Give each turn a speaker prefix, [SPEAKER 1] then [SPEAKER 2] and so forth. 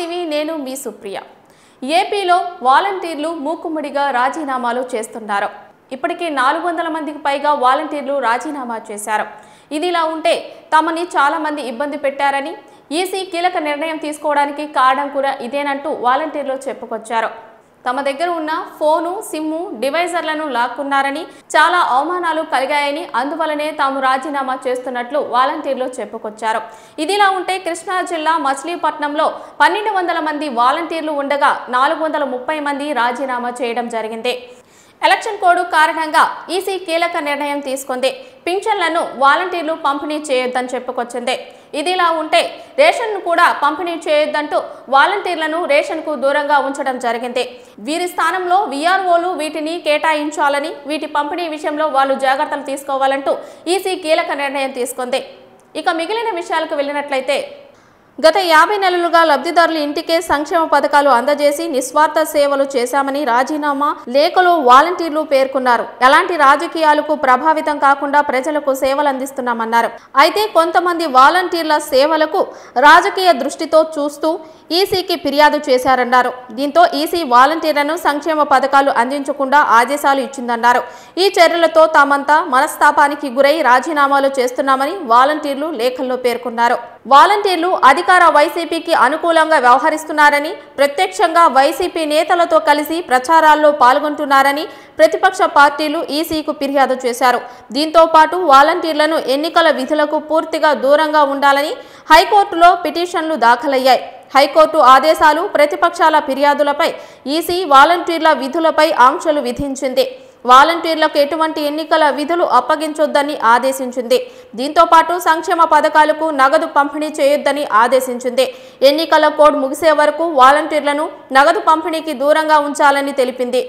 [SPEAKER 1] TV నేను మీ సుప్రియ. ఏపీలో వాలంటీర్లు మూకుమ్మడిగా రాజీనామాలు చేస్తున్నారు. ఇప్పటికే 400 మందికి పైగా వాలంటీర్లు రాజీనామా చేశారు. ఇదిలా ఉంటే తమని చాలా మంది ఇబ్బంది పెట్టారని, ఈసీ కీలక నిర్ణయం తీసుకోవడానికి కారణం కూడా ఇదేనంటూ వాలంటీర్లు చెప్పుకొచ్చారు. తమ దగ్గర ఉన్న ఫోను, సిమ్ము, డివైజర్లను లాక్కున్నారని, చాలా అవమానాలు కలిగాయని, అందువలనే తాము రాజీనామా చేస్తున్నట్లు వాలంటీర్లు చెప్పుకొచ్చారు. ఇదిలా ఉంటే కృష్ణా జిల్లా మచిలీపట్నంలో 1200 మంది వాలంటీర్లు ఉండగా 430 మంది రాజీనామా చేయడం జరిగింది. ఎలక్షన్ కోడ్ కారణంగా ఈసీ కీలక నిర్ణయం తీసుకుంది. పింఛన్లను వాలంటీర్లు పంపిణీ చేయొద్దని చెప్పుకొచ్చింది. ఇదిలా ఉంటే రేషన్ను కూడా పంపిణీ చేయొద్దంటూ వాలంటీర్లను రేషన్కు దూరంగా ఉంచడం జరిగింది. వీరి స్థానంలో వీఆర్ఓలు వీటిని కేటాయించాలని, వీటి పంపిణీ విషయంలో వాళ్ళు జాగ్రత్తలు తీసుకోవాలంటూ ఈసీ కీలక నిర్ణయం తీసుకుంది. ఇక మిగిలిన విషయాలకు వెళ్ళినట్లయితే గత 50 నెలలుగా లబ్ధిదారుల ఇంటికే సంక్షేమ పథకాలు అందజేసి నిస్వార్థ సేవలు చేశామని రాజీనామా లేఖలో వాలంటీర్లు పేర్కొన్నారు. ఎలాంటి రాజకీయాలకు ప్రభావితం కాకుండా ప్రజలకు సేవలు అందిస్తున్నామన్నారు. అయితే కొంతమంది వాలంటీర్ల సేవలకు రాజకీయ దృష్టితో చూస్తూ ఈసీకి ఫిర్యాదు చేశారన్నారు. దీంతో ఈసీ వాలంటీర్లను సంక్షేమ పథకాలు అందించకుండా ఆదేశాలు ఇచ్చిందన్నారు. ఈ చర్యలతో తామంతా మనస్తాపానికి గురై రాజీనామాలు చేస్తున్నామని వాలంటీర్లు లేఖల్లో పేర్కొన్నారు. వాలంటీర్లు అధికార వైసీపీకి అనుకూలంగా వ్యవహరిస్తున్నారని, ప్రత్యక్షంగా వైసీపీ నేతలతో కలిసి ప్రచారాల్లో పాల్గొంటున్నారని ప్రతిపక్ష పార్టీలు ఈసీకు ఫిర్యాదు చేశారు. దీంతో పాటు వాలంటీర్లను ఎన్నికల విధులకు పూర్తిగా దూరంగా ఉండాలని హైకోర్టులో పిటిషన్లు దాఖలయ్యాయి. హైకోర్టు ఆదేశాలు, ప్రతిపక్షాల ఫిర్యాదులపై ఈసీ వాలంటీర్ల విధులపై ఆంక్షలు విధించింది. వాలంటీర్లకు ఎటువంటి ఎన్నికల విధులు అప్పగించొద్దని ఆదేశించింది. దీంతో పాటు సంక్షేమ పథకాలకు నగదు పంపిణీ చేయొద్దని ఆదేశించింది. ఎన్నికల కోడ్ ముగిసే వరకు వాలంటీర్లను నగదు పంపిణీకి దూరంగా ఉంచాలని తెలిపింది.